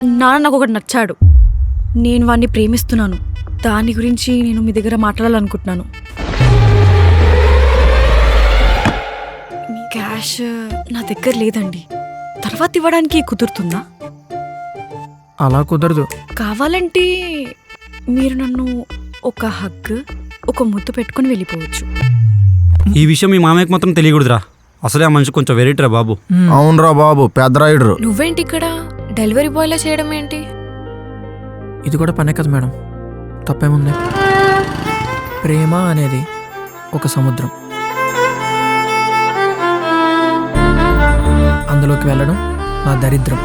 నాన్న నాకు ఒకటి నచ్చాడు. నేను వాడిని ప్రేమిస్తున్నాను. దాని గురించి నేను మీ దగ్గర మాట్లాడాలనుకుంటున్నాను. మీ క్యాష్ నా దగ్గర లేదండి. తర్వాత ఇవ్వడానికి కుదురుతుందా? అలా కుదరదు. కావాలంటే మీరు నన్ను ఒక హగ్, ఒక ముద్దు పెట్టుకుని వెళ్ళిపోవచ్చు. ఈ విషయం మీ మామయ్యకి మాత్రం తెలియకూడదురా. అసలే ఆ మనిషి కొంచెం వెరైటీరా బాబు. అవునరా బాబు, పెద్ద రైడరు. నువ్వేంటి ఇక్కడ డెలివరీ బాయ్లా చేయడం ఏంటి? ఇది కూడా పనే కదా మేడం, తప్పేముంది? ప్రేమ అనేది ఒక సముద్రం, అందులోకి వెళ్ళడం నా దరిద్రం.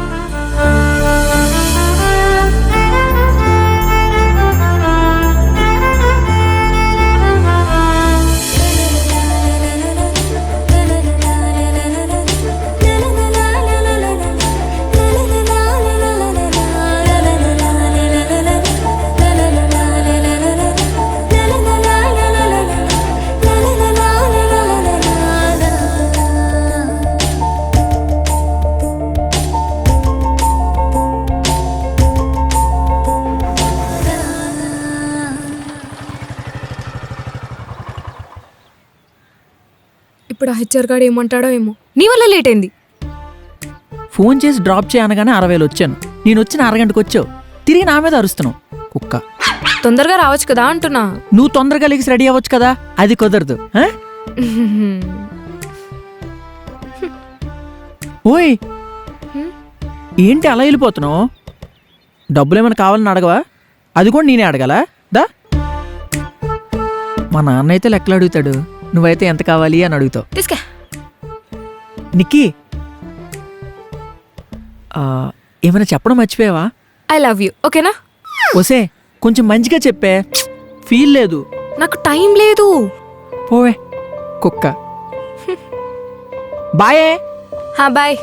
ఇప్పుడు ఆ హెచ్ఆర్ గారు ఏమంటాడో ఏమో. నీ వల్ల లేట్ అయింది. ఫోన్ చేసి డ్రాప్ చేయనగానే 60,000 వచ్చాను. నేను వచ్చిన అరగంటకు వచ్చావు, తిరిగి నా మీద అరుస్తున్నావు కుక్క. తొందరగా రావచ్చు కదా అంటున్నా. నువ్వు తొందరగా లేచి రెడీ అవ్వచ్చు కదా, అది కుదరదు. ఓయ్ ఏంటి అలా వెళ్ళిపోతున్నావు? డబ్బులు ఏమైనా కావాలని అడగవా? అది కూడా నేనే అడగాలా? దా, మా నాన్న అయితే లెక్కలు అడుగుతాడు, నువ్వైతే ఎంత కావాలి అని అడుగుతావు. తీసుకా. నిక్కీ, ఏమైనా చెప్పడం మర్చిపోయావా? ఐ లవ్ యూ, ఓకేనా? ఓసే కొంచెం మంచిగా చెప్పే, ఫీల్ లేదు. నాకు టైం లేదు. పోవే కుక్క. బాయే. బాయ్.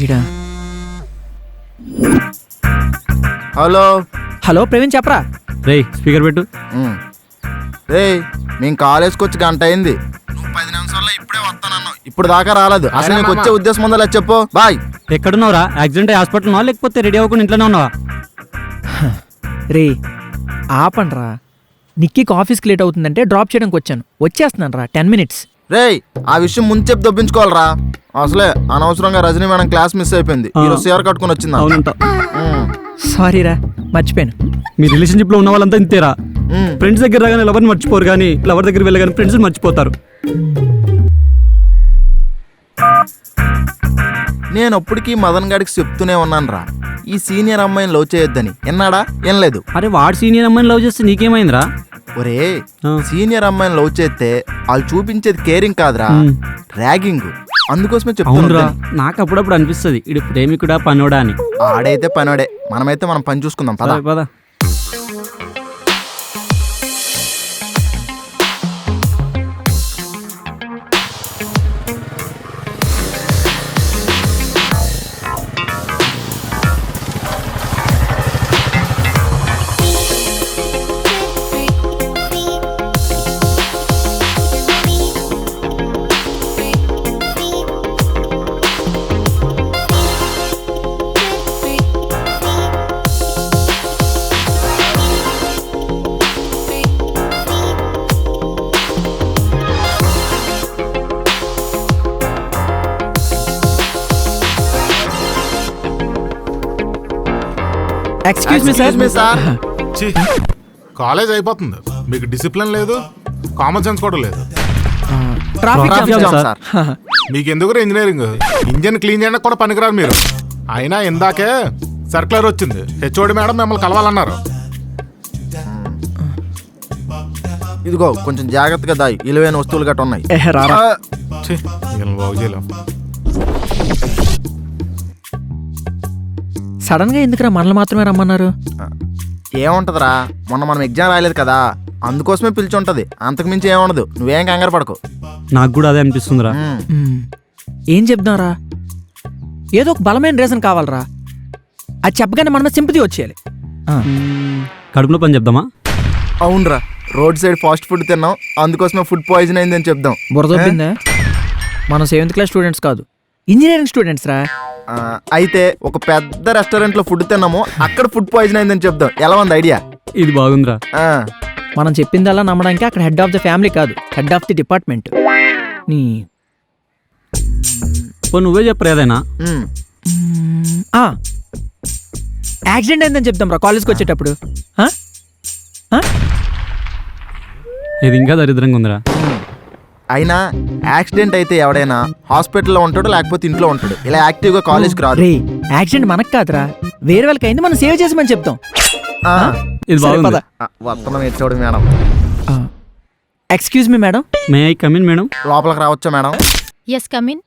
ఈడా. హలో హలో ప్రవీణ్, చెప్పరా. రేయ్ స్పీకర్ పెట్టు. రే, మేము కాలేజ్కి వచ్చి గంట అయింది. నువ్వు 10 నిమిషాల్లో ఇప్పుడే వస్తానన్నావు, ఇప్పుడు దాకా రాలేదు. అసలు నీకు వచ్చే ఉద్దేశం ఉందా లేదు చెప్పు. బాయ్. ఎక్కడున్నావురా? యాక్సిడెంట్ అయ్యి హాస్పిటల్ ఉన్నావా లేకపోతే రెడీ అవ్వకుండా ఇంట్లోనే ఉన్నావా? రే ఆపండ్రా, నిక్కీకి ఆఫీస్కి లేట్ అవుతుందంటే డ్రాప్ చేయడానికి వచ్చాను. వచ్చేస్తున్నాను రా, 10 minutes. రే, ఆ విషయం ముందు చెప్పి దొబ్బించుకోవాలరా. అసలే అనవసరంగా రజనీ మేడం క్లాస్ మిస్ అయిపోయింది. ఈరోజు సీఆర్ కట్టుకుని వచ్చిందా? అవునంట. సారీ రా, మర్చిపోయాను. మీ రిలేషన్షిప్ లో ఉన్న వాళ్ళంతా ఇంతేరా. ఫ్రెండ్స్ దగ్గర రాగానే లవర్ని మర్చిపోరు, కానీ లవర్ దగ్గర వెళ్ళగానే ఫ్రెండ్స్ మర్చిపోతారు. నేను అప్పటికీ మదన్ గాడికి చెప్తూనే ఉన్నాను రా, ఈ సీనియర్ అమ్మాయిని లవ్ చేయొద్దని. ఎన్నాడా? ఏం లేదు. అరే వాడు సీనియర్ అమ్మాయిని లవ్ చేస్తే నీకేమైందిరా? ఒరే, సీనియర్ అమ్మాయిని లవ్ చేస్తే వాళ్ళు చూపించేది కేరింగ్ కాదురా, ర్యాగింగ్. అందుకోసమే చెప్తున్నా. నాకు అప్పుడప్పుడు అనిపిస్తుంది ఇడు ప్రేమికుడా పనోడా అని. ఆడైతే పనోడే, మనమైతే మనం పని చూసుకుందాం. పద పద. Excuse me sir. కాలేజ్ అయిపోతుంది, మీకు డిసిప్లిన్ లేదు, కామన్ సెన్స్ కూడా లేదు. Traffic sir. మీకు ఎందుకు ఇంజనీరింగ్? ఇంజన్ క్లీన్ చేయడానికి కూడా పనికిరారు మీరు. అయినా ఇందాకే సర్క్యులర్ వచ్చింది, హెచ్ఓడి మేడం మిమ్మల్ని కలవాలన్నారు. ఇదిగో కొంచెం జాగ్రత్తగా దాయి, విలువైన వస్తువులు గట్ట ఉన్నాయి. బాగు చేయలేం. సడన్ గా ఎందుకురా మనల్ని మాత్రమే రమ్మన్నారు? ఏముంటదిరా, మొన్న మనం ఎగ్జామ్ రాయలేదు కదా, అందుకోసమే పిలిచుంటది, అంతకు మించి ఏముండదు. నువ్వేం కంగారు పడకు. నాకు కూడా అదే అనిపిస్తుందిరా. ఏం చెప్దాంరా, ఏదో ఒక బలమైన రీజన్ కావాలరా. అది చెప్పగానే మన సింపతి వచ్చేయాలి. కడుపులో పని చెప్దామా? అవునరా, రోడ్ సైడ్ ఫాస్ట్ ఫుడ్ తిన్నాం, అందుకోసమే ఫుడ్ పాయిజన్ అయిందని చెప్దాం. బురదొప్పిందా? మనం 7th క్లాస్ స్టూడెంట్స్ కాదు, ఇంజనీరింగ్ స్టూడెంట్స్ రా. అయితే ఒక పెద్ద రెస్టారెంట్ లో ఫుడ్ తిన్నాము, అక్కడ ఫుడ్ పాయిజన్ అయిందని చెప్దాం. ఎలా ఉంది ఐడియా? ఇది బాగుందిరా. మనం చెప్పిందల్లా నమ్మడానికి అక్కడ హెడ్ ఆఫ్ ద ఫ్యామిలీ కాదు, హెడ్ ఆఫ్ ది డిపార్ట్మెంట్. నీ నువ్వే చెప్పరు ఏదైనా. యాక్సిడెంట్ అయిందని చెప్తాం రా కాలేజ్కి వచ్చేటప్పుడు. ఇది ఇంకా దరిద్రంగా ఉందిరా. అయినా యాక్సిడెంట్ అయితే ఎవడైనా హాస్పిటల్లో ఉంటాడు, లేకపోతే ఇంట్లో ఉంటాడు. ఇలా యాక్టివ్గా కాలేజ్కి రాదు. రే, యాక్సిడెంట్ మనకు కాదురా, వేరే వాళ్ళకి అయింది, మనం సేవ్ చేసామని చెప్తాం. ఇది సరే, బాగుంది. పద. వస్తున్నాం ఇచ్చోడు madam. Excuse me madam. May I come in madam? లోపలికి రావచ్చా madam? Yes come in.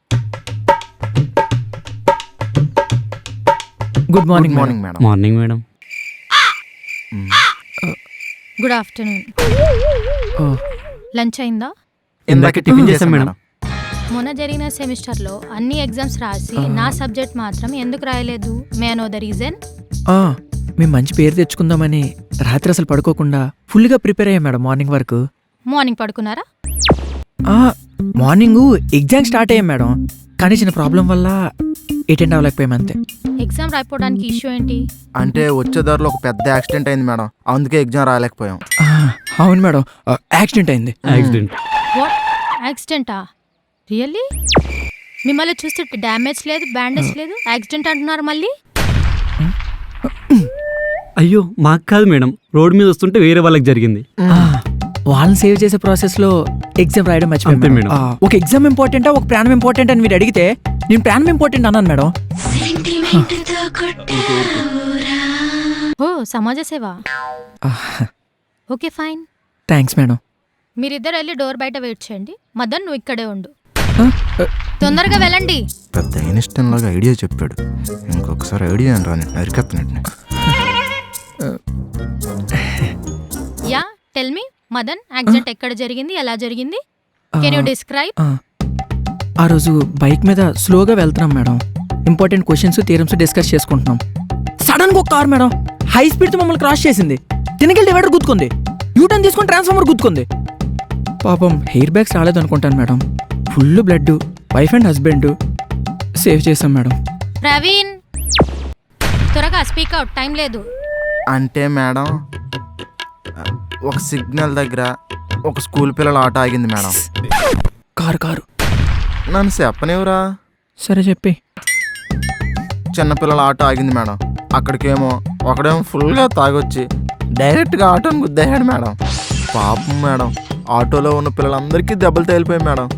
Good good morning morning. Morning madam. Morning madam. Good afternoon. Lunch అయిందా? ఇందాక టిఫిన్ చేశాం మేడం. మొన్న జరిగిన సెమిస్టర్లో అన్ని ఎగ్జామ్స్ రాసి నా సబ్జెక్ట్ మాత్రం ఎందుకు రాయలేదు? May know the reason? మేము మంచి పేరు తెచ్చుకుందామని రాత్రి అసలు పడుకోకుండా ఫుల్గా ప్రిపేర్ అయ్యాం మేడం. మార్నింగ్ వరకు. మార్నింగ్ పడుకున్నారా? మార్నింగ్ ఎగ్జామ్ స్టార్ట్ అయ్యాం మేడం, కానీ చిన్న ప్రాబ్లం వల్ల అటెండ్ అవ్వలేకపోయాం అంతే. ఎగ్జామ్ రాయిపోవడానికి ఇష్యూ ఏంటి? అంటే వచ్చే దారిలో ఒక పెద్ద యాక్సిడెంట్ అయింది మేడం, అందుకే ఎగ్జామ్ రాయలేకపోయాం. అవును మేడం, యాక్సిడెంట్ అయింది. యాక్సిడెంట్. వాట్, యాక్సిడెంటా? రియల్లీ? మిమ్మల్ని చూస్తే డ్యామేజ్ లేదు, బ్యాండేజ్ లేదు, యాక్సిడెంట్ అంటున్నారు మళ్ళీ. అయ్యో మాకు కాదు మేడం, రోడ్ మీద వస్తుంటే వేరే వాళ్ళకి జరిగింది. వాళ్ళని సేవ్ చేసే ప్రాసెస్ లో ఎగ్జామ్ రాయడం అంతే మర్చిపోయాను మేడం. మేడం. ఒక ఎగ్జామ్ ఇంపార్టెంటా, ఒక ప్రాణం ఇంపార్టెంట్ అని మీరు అడిగితే నేను ప్రాణం ఇంపార్టెంట్ అన్నాను మేడం. ఓ, సమాజ సేవ. Okay fine. Thanks madam. మీరిద్దరు వెళ్ళి డోర్ బయట వెయిట్ చేయండి. మదన్, నువ్వు ఇక్కడే ఉండు. తొందరగా వెళ్ళండి. పెద్ద ఇన్స్టెంట్ లాగా ఐడియా చెప్పాడు. ఇంకొకసారి ఐడియా అని రాని నరికెత్తనట్టు. Yeah, tell me Madan, accident ఎక్కడ జరిగింది, ఎలా జరిగింది? Can you describe? ఆ రోజు బైక్ మీద స్లోగా వెళ్తున్నాం madam, important questions theorems discuss చేసుకుంటున్నాం. సడన్ గా ఒక కార్ మేడం హై స్పీడ్ తో మమ్మల్ని క్రాస్ చేసింది. తినకెళ్ళి డివైడర్ గుద్దుకుంది, యూటర్న్ తీసుకొని ట్రాన్స్ఫార్మర్ గుద్దుకుంది. పాపం హెయిర్ బ్యాగ్స్ రాలేదు అనుకుంటాను madam. Full blood. Wife and husband save చేసాం మేడం. ప్రవీణ్, త్వరగా స్పీక్ అవుట్, టైం లేదు. అంటే మేడం, ఒక సిగ్నల్ దగ్గర ఒక స్కూల్ పిల్లల ఆటో ఆగింది మేడం. కారు నన్ను చెప్పనివ్వరా? సరే చెప్పి. చిన్నపిల్లల ఆటో ఆగింది మేడం. అక్కడికేమో ఒకడేమో ఫుల్గా తాగొచ్చి డైరెక్ట్గా ఆటోని గుద్దేశాడు మేడం. పాపం మేడం, ఆటోలో ఉన్న పిల్లలందరికీ దెబ్బలు తగిలిపోయాయి మేడం.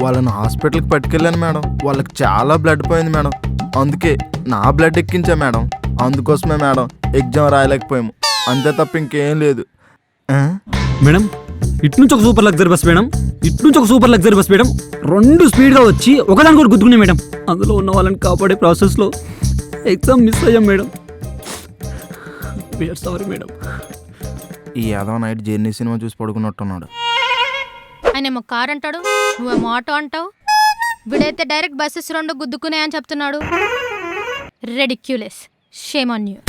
వాళ్ళని హాస్పిటల్కి పట్టుకెళ్ళాను మేడం. వాళ్ళకి చాలా బ్లడ్ పోయింది మేడం, అందుకే నా బ్లడ్ ఎక్కించా మేడం. అందుకోసమే మేడం ఎగ్జామ్ రాయలేకపోయాము, అంతే తప్ప ఇంకేం లేదు. మేడం, ఇటు నుంచి ఒక సూపర్ లగ్జరీ బస్ మేడం, ఇటు నుంచి ఒక సూపర్ లగ్జరీ బస్ మేడం, రెండు స్పీడ్గా వచ్చి ఒకదాని కూడా గుద్దుకున్నాయి మేడం. అందులో ఉన్న వాళ్ళని కాపాడే ప్రాసెస్లో ఎగ్జామ్ మిస్ అయ్యాం మేడం. Sorry madam. ఈ యాదవ్ నైట్ జర్నీ సినిమా చూసి పడుకున్నట్టున్నాడు. ఆయనేమో కార్ అంటాడు, నువ్వేమో ఆటో అంటావు. వీడైతే డైరెక్ట్ బస్సెస్ రెండు గుద్దుకునే అని చెప్తున్నాడు. రెడిక్యులస్. Shame on you.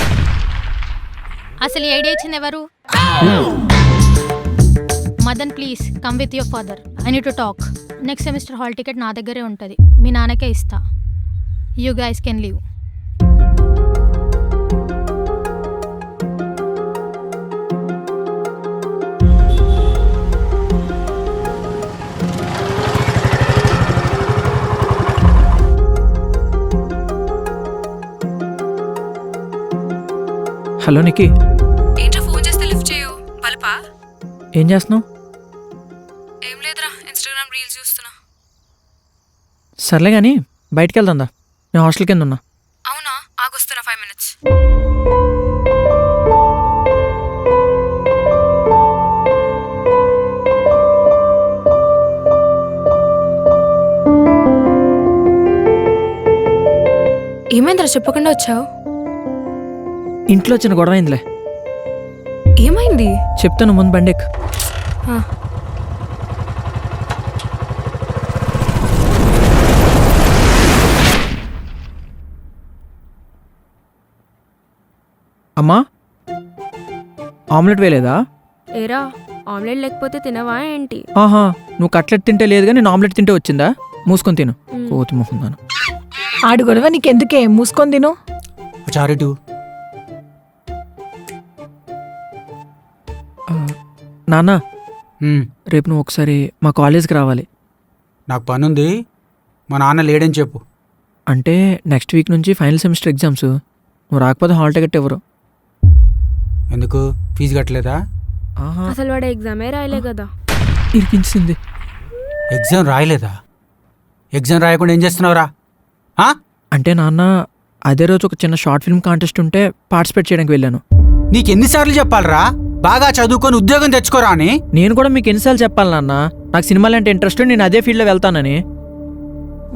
అసలు ఈ ఐడియా ఇచ్చింది ఎవరు? Madan, please come with your father. I need to talk. Next semester hall ticket నా దగ్గరే ఉంటుంది, మీ నాన్నకే ఇస్తా. You guys can leave. Hello Nikki. ఏంట్రా ఫోన్ చేస్తే లిఫ్ట్ చేయు? బల్పా? ఏం చేస్తున్నావు? ఏం లేదురా, ఇన్స్టాగ్రామ్ రీల్స్ చూస్తున్నా. సర్లే కానీ బయటికి వెళ్దా, నేను హాస్టల్ కింద ఉన్నా. అవునా, ఆగొస్తున్నా 5 minutes. ఏమైందిరా చెప్పకుండా వచ్చావు? ఇంట్లో చిన్న గొడవ అయిందిలే. ఏమైంది? చెప్తాను ముందు బండెక్. ఆ, అమ్మా ఆమ్లెట్ వేయలేదా? ఏరా ఆమ్లెట్ లేకపోతే తినవా ఏంటి? ఆహా, నువ్వు కట్లెట్ తింటే లేదు కానీ నేను ఆమ్లెట్ తింటే వచ్చిందా? మూసుకొని తిను. కోతి మొహందాను. ఆడు గొడవ నీకెందుకే, మూసుకొని తిను. చారిటు నాన్న రేపు నువ్వు ఒకసారి మా కాలేజ్కి రావాలి. నాకు పనుంది, మా నాన్న లేడని చెప్పు. అంటే నెక్స్ట్ వీక్ నుంచి ఫైనల్ సెమిస్టర్ ఎగ్జామ్స్. నువ్వు రాకపోతే హాల్ టికెట్ ఎవరు? ఎందుకు ఫీజు కట్టలేదా? ఆహా, అసలు వాడు ఎగ్జామే రాయలే కదా. ఇరికించింది. ఎగ్జామ్ రాయలేదా? ఎగ్జామ్ రాయకుండా ఏం చేస్తున్నావురా? అంటే నాన్న అదే రోజు ఒక చిన్న షార్ట్ ఫిల్మ్ కాంటెస్ట్ ఉంటే పార్టిసిపేట్ చేయడానికి వెళ్ళాను. నీకెన్నిసార్లు చెప్పాలరా బాగా చదువుకొని ఉద్యోగం తెచ్చుకోరా అని? నేను కూడా మీకు ఎన్నిసార్లు చెప్పాలి నాన్న, నాకు సినిమాలు అంటే ఇంట్రెస్ట్, నేను అదే ఫీల్డ్లో వెళ్తానని.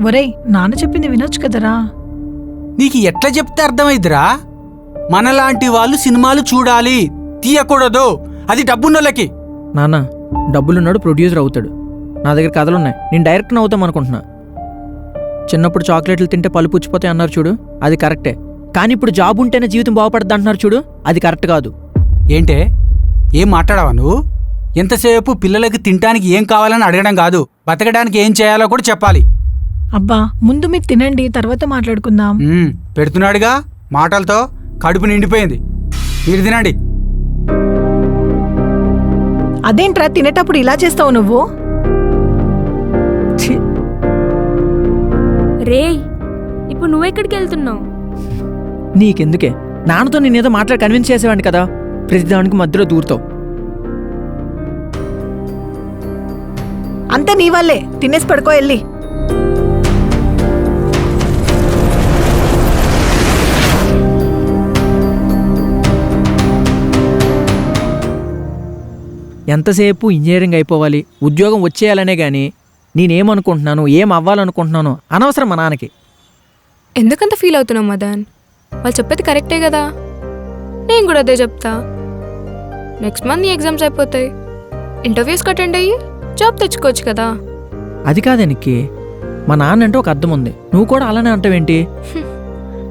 ఒరేయ్, నాన్న చెప్పింది వినొచ్చు కదరా. నీకు ఎట్లా చెప్తే అర్థమైద్దిరా? మనలాంటి వాళ్ళు సినిమాలు చూడాలి, తీయకూడదు, అది డబ్బున్నోళ్ళకి. నాన్న డబ్బులున్నాడు ప్రొడ్యూసర్ అవుతాడు, నా దగ్గర కథలున్నాయి, నేను డైరెక్టర్ అవుతాం అనుకుంటున్నా. చిన్నప్పుడు చాక్లెట్లు తింటే పళ్ళు పుచ్చిపోతాయి అన్నారు చూడు, అది కరెక్టే. కానీ ఇప్పుడు జాబ్ ఉంటేనే జీవితం బాగుపడుతుంది అంటున్నారు చూడు, అది కరెక్ట్ కాదు. ఏంటే ఏం మాట్లాడావా నువ్వు? ఎంతసేపు పిల్లలకి తినడానికి ఏం కావాలని అడగడం కాదు, బతకడానికి ఏం చేయాలో కూడా చెప్పాలి. అబ్బా, ముందు మీరు తినండి, తర్వాత మాట్లాడుకుందాం. పెడుతున్నాడుగా మాటలతో కడుపు నిండిపోయింది. మీరు తినండి. అదేంట్రా తినేటప్పుడు ఇలా చేస్తావు నువ్వు? ఛీ, రేయ్, ఇప్పుడు నువ్వెక్కడికి వెళ్తున్నావు? నీకెందుకే, నాన్నతో నేనేదో మాట్లాడి కన్విన్స్ చేసేవాడిని కదా, ప్రతిదానికి మధ్యలో దూరుతావు. అంతే నీ వల్లే, తినేసి పడుకో వెళ్ళి. ఎంతసేపు ఇంజనీరింగ్ అయిపోవాలి, ఉద్యోగం వచ్చేయాలనే కానీ నేనేమనుకుంటున్నాను, ఏం అవ్వాలనుకుంటున్నాను అనవసరం మా నాన్నకి. ఎందుకంత ఫీల్ అవుతున్నావు మదన్? వాళ్ళు చెప్పేది కరెక్టే కదా, నేను కూడా అదే చెప్తా. నెక్స్ట్ మంత్ నీ ఎగ్జామ్స్ అయిపోతాయి, ఇంటర్వ్యూస్కి అటెండ్ అయ్యి జాబ్ తెచ్చుకోవచ్చు కదా. అది కాదనికి, మా నాన్న అంటే ఒక అర్థం ఉంది, నువ్వు కూడా అలానే అంటావేంటి?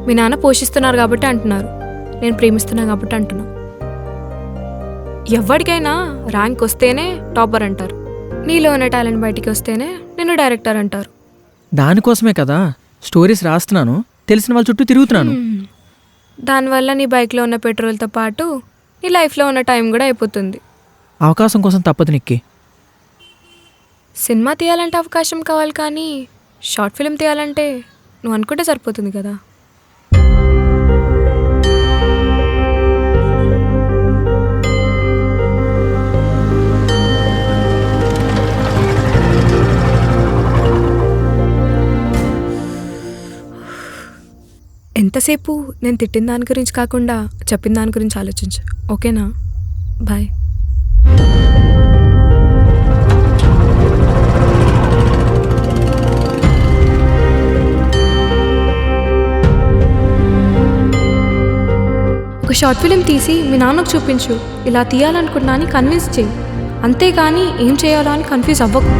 మీ నాన్న పోషిస్తున్నారు కాబట్టి అంటున్నారు, నేను ప్రేమిస్తున్నా కాబట్టి అంటున్నా. ఎవరికైనా ర్యాంక్ వస్తేనే టాపర్ అంటారు, నీలో ఉన్న టాలెంట్ బయటికి వస్తేనే నేను డైరెక్టర్ అంటారు. దానికోసమే కదా స్టోరీస్ రాస్తున్నాను, తెలిసిన వాళ్ళ చుట్టూ తిరుగుతున్నాను. దానివల్ల నీ బైక్లో ఉన్న పెట్రోల్తో పాటు నీ లైఫ్లో ఉన్న టైం కూడా అయిపోతుంది. అవకాశం కోసం తప్పదు నిక్కి. సినిమా తీయాలంటే అవకాశం కావాలి, కానీ షార్ట్ ఫిల్మ్ తీయాలంటే నువ్వు అనుకుంటే సరిపోతుంది కదా. ఎంతసేపు నేను తిట్టిన దాని గురించి కాకుండా చెప్పిన దాని గురించి ఆలోచించు, ఓకేనా? బాయ్. ఒక షార్ట్ ఫిలిం తీసి మీ నాన్నకు చూపించు, ఇలా తీయాలనుకుంటున్నా అని కన్విన్స్ చేయి, అంతేగాని ఏం చేయాలో అని కన్ఫ్యూజ్ అవ్వకు.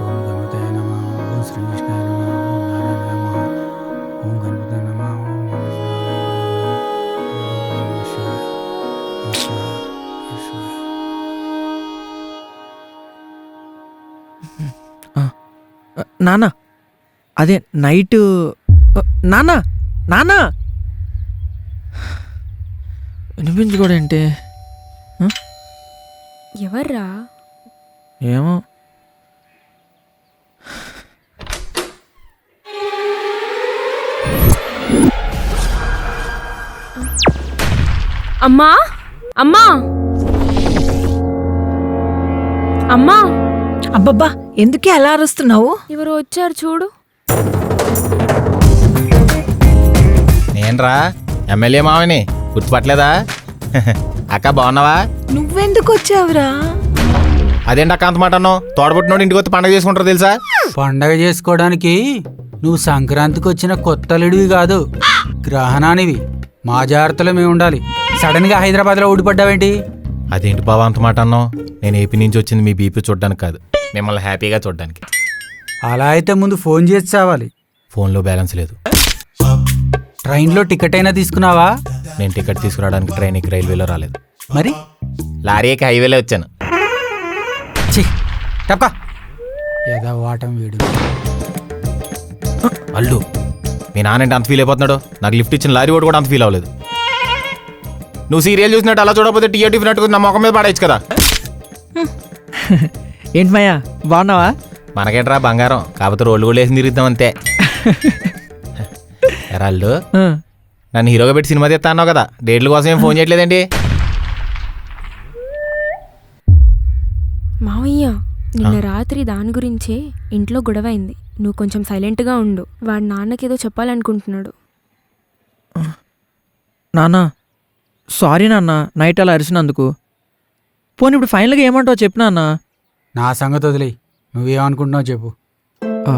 ఓం గణపతే నమః, ఓం శ్రీకృష్ణాయ నమః, ఓం నారాయణాయ నమః, ఓం గణపతే నమః, ఓం నాన్న అదే నైట్, నాన్న నాన్న వినిపించుకోడేంటి? ఎవర్రా? ఏమో అమ్మా అమ్మా అమ్మా అబ్బబ్బా ఎందుకే అలా అరుస్తున్నావు? ఎవరో వచ్చారు చూడు. నేనరా ఎమ్మెల్యే మామని గుర్తుపట్టలేదా? అక్క బాగున్నావా? నువ్వెందుకు వచ్చావురా? అదేంటి అక్క అంత మాట అన్నావు? తోడబుట్టినోడు ఇంటికి వచ్చి పండుగ చేసుకుంటారు తెలుసా? పండగ చేసుకోవడానికి నువ్వు సంక్రాంతికి వచ్చిన కొత్త అల్లుడివి కాదు, గ్రహణానివి. మా జాగ్రత్తలో మేము ఉండాలి. సడన్గా హైదరాబాద్లో ఊడిపడ్డావేంటి? అదేంటి బావా అంత మాట అన్నావు? నేను ఏపీ నుంచి వచ్చింది మీ బీపీ చూడడానికి కాదు, మిమ్మల్ని హ్యాపీగా చూడడానికి. అలా అయితే ముందు ఫోన్ చేసి చావాలి. ఫోన్లో బ్యాలెన్స్ లేదు. ట్రైన్లో టికెట్ అయినా తీసుకున్నావా? నేను టికెట్ తీసుకురావడానికి ట్రైన్కి రైల్వేలో రాలేదు, మరి లారీ ఎక్కి హైవేలో వచ్చాను. తప్ప ఏదో వాటం వీడు. అల్లు మీ నాన్నంటే అంత ఫీల్ అయిపోతున్నాడు, నాకు లిఫ్ట్ ఇచ్చిన లారీ వాడు కూడా అంత ఫీల్ అవ్వలేదు. నువ్వు సీరియల్ చూసినట్టు అలా చూడకపోతే టీఆర్ టిఫినట్టు నా ముఖం మీద పడేయచ్చు కదా. ఏంటి మాయా బాగున్నావా? మనకేంట్రా బంగారం, కాకపోతే రోడ్లు కూడా వేసి తిరుగుతాం అంతే. ఎరాళ్ళు ఆ, నన్ను హీరోగా పెట్టి సినిమా తీస్తా అన్నావు కదా, డేట్ల కోసం ఏం ఫోన్ చేయట్లేదండి? మావయ్య నిన్న రాత్రి దాని గురించే ఇంట్లో గొడవైంది. నువ్వు కొంచెం సైలెంట్గా ఉండు. వాడి నాన్నకేదో చెప్పాలనుకుంటున్నాడు. నాన్న సారీ నాన్న, నైట్ అలా అరిసినందుకు. పోనీ ఇప్పుడు ఫైనల్గా ఏమంటావు చెప్పు నాన్న. నా సంగతి వదిలేయి, నువ్వేమనుకుంటున్నావు చెప్పు. ఆ,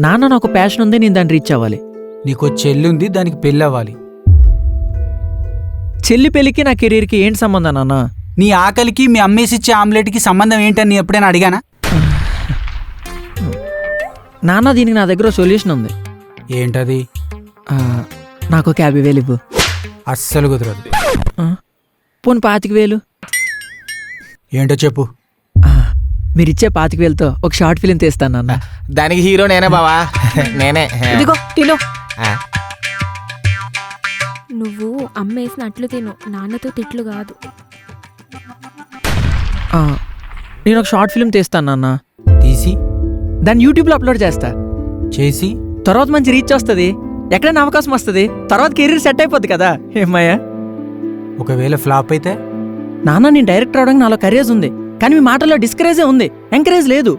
నాన్న నాకు ప్యాషన్ ఉంది, నేను దాన్ని రీచ్ అవ్వాలి. నీకు చెల్లి ఉంది, దానికి పెళ్ళి అవ్వాలి. చెల్లి పెళ్ళికి నా కెరీర్కి ఏంటి సంబంధం నాన్న? నీ ఆకలికి మీ అమ్మేసిచ్చే ఆమ్లెట్కి సంబంధం ఏంటని ఎప్పుడైనా అడిగానా? నాన్న దీనికి నా దగ్గర సొల్యూషన్ ఉంది. ఏంటది? ఆ, నాకు ఒక 50,000 ఇవ్వు. అస్సలు కుదరదు. ఆ, పోనీ 25,000. ఏంటో చెప్పు. ఆ, మీరిచ్చే 25,000తో ఒక షార్ట్ ఫిలిం తీస్తాను నాన్న. దానికి హీరో నేనే బావా, నేనే. ఇదిగో తిను. ఆ, నువ్వు అమ్మేసిన అట్లు తిను, నాన్నతో తిట్లు కాదు. ఆ, నేను ఒక షార్ట్ ఫిలిం తీస్తాను నాన్న. తీసి దాన్ని యూట్యూబ్లో అప్లోడ్ చేస్తా. చేసి తర్వాత మంచి రీచ్ వస్తుంది, ఎక్కడైనా అవకాశం వస్తుంది, తర్వాత కెరీర్ సెట్ అయిపోద్ది కదా. ఏమయ్యా? ఒకవేళ ఫ్లాప్ అయితే? నాన్న నేను డైరెక్టర్ అవడానికి నాలో కరేజ్ ఉంది, కానీ మీ మాటల్లో డిస్కరేజే ఉంది, ఎంకరేజ్ లేదు.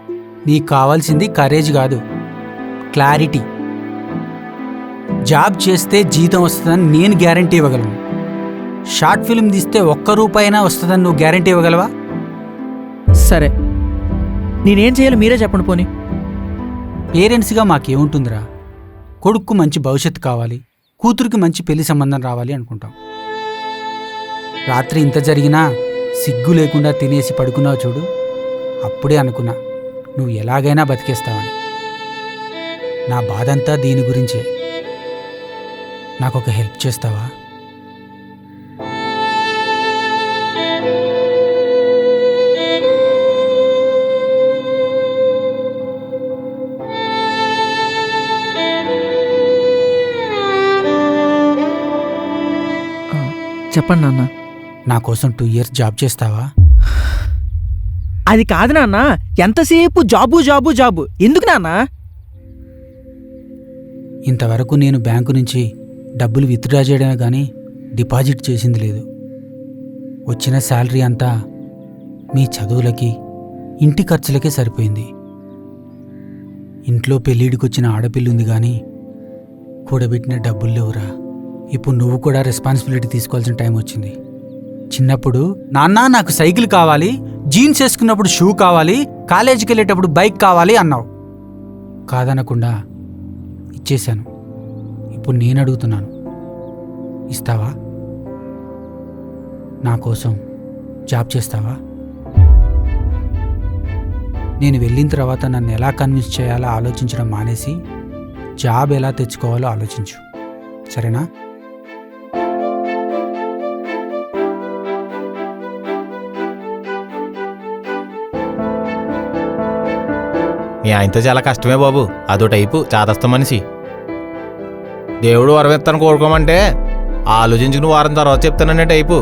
నీకు కావాల్సింది కరేజ్ కాదు, క్లారిటీ. జాబ్ చేస్తే జీతం వస్తుందని నేను గ్యారంటీ ఇవ్వగలను. షార్ట్ ఫిల్మ్ తీస్తే ₹1 అయినా వస్తుందని నువ్వు గ్యారంటీ ఇవ్వగలవా? సరే, నేనేం చేయాలో మీరే చెప్పండి పోనీ. పేరెంట్స్గా మాకేముంటుందిరా, కొడుక్కు మంచి భవిష్యత్తు కావాలి, కూతురికి మంచి పెళ్లి సంబంధం రావాలి అనుకుంటాం. రాత్రి ఇంత జరిగినా సిగ్గు లేకుండా తినేసి పడుకున్నావు చూడు, అప్పుడే అనుకున్నా నువ్వు ఎలాగైనా బతికేస్తావని. నా బాధంతా దీని గురించే. నాకొక హెల్ప్ చేస్తావా? చెప్పండి నాన్న. నా కోసం 2 years జాబ్ చేస్తావా? అది కాదు నాన్న, ఎంతసేపు జాబు జాబు జాబు ఎందుకు నాన్న? ఇంతవరకు నేను బ్యాంకు నుంచి డబ్బులు విత్డ్రా చేయడమే కానీ డిపాజిట్ చేసింది లేదు. వచ్చిన శాలరీ అంతా మీ చదువులకి, ఇంటి ఖర్చులకే సరిపోయింది. ఇంట్లో పెళ్ళిడికి వచ్చిన ఆడపిల్లి ఉంది కానీ కూడబెట్టిన డబ్బులు లేవురా. ఇప్పుడు నువ్వు కూడా రెస్పాన్సిబిలిటీ తీసుకోవాల్సిన టైం వచ్చింది. చిన్నప్పుడు నాన్న నాకు సైకిల్ కావాలి, జీన్స్ వేసుకున్నప్పుడు షూ కావాలి, కాలేజీకి వెళ్ళేటప్పుడు బైక్ కావాలి అన్నావు. కాదనకుండా ఇచ్చేశాను. ఇప్పుడు నేను అడుగుతున్నాను, ఇస్తావా? నా కోసం జాబ్ చేస్తావా? నేను వెళ్ళిన తర్వాత నన్ను ఎలా కన్విన్స్ చేయాలో ఆలోచించడం మానేసి జాబ్ ఎలా తెచ్చుకోవాలో ఆలోచించు, సరేనా? మీ ఆయనతో చాలా కష్టమే బాబు, అదో టైపు చాదస్త మనిషి. దేవుడు వరమిస్తాను కోరుకోమంటే ఆలోచించుకుని వారం తర్వాత చెప్తాననే టైపు.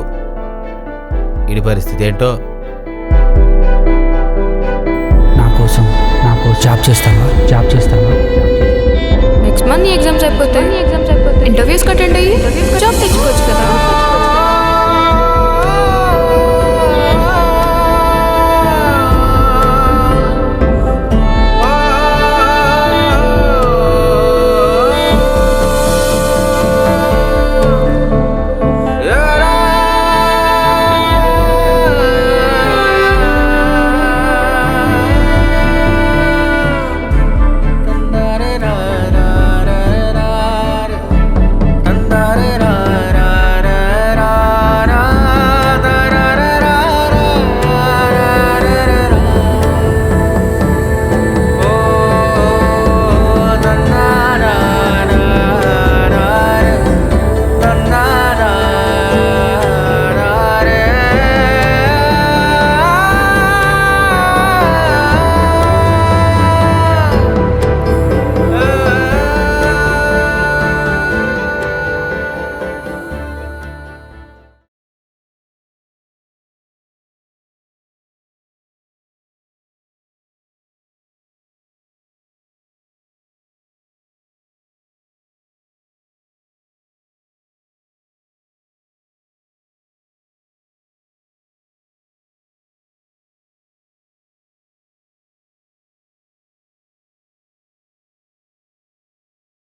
ఇడి పరిస్థితి ఏంటో. నా కోసం జాబ్ చేస్తావా? నెక్స్ట్ మంత్ నీ ఎగ్జామ్స్ అయిపోతాయి. ఇంటర్వ్యూస్కి అటెండ్ అయ్యి జాబ్ తెచ్చుకోవచ్చు కదా.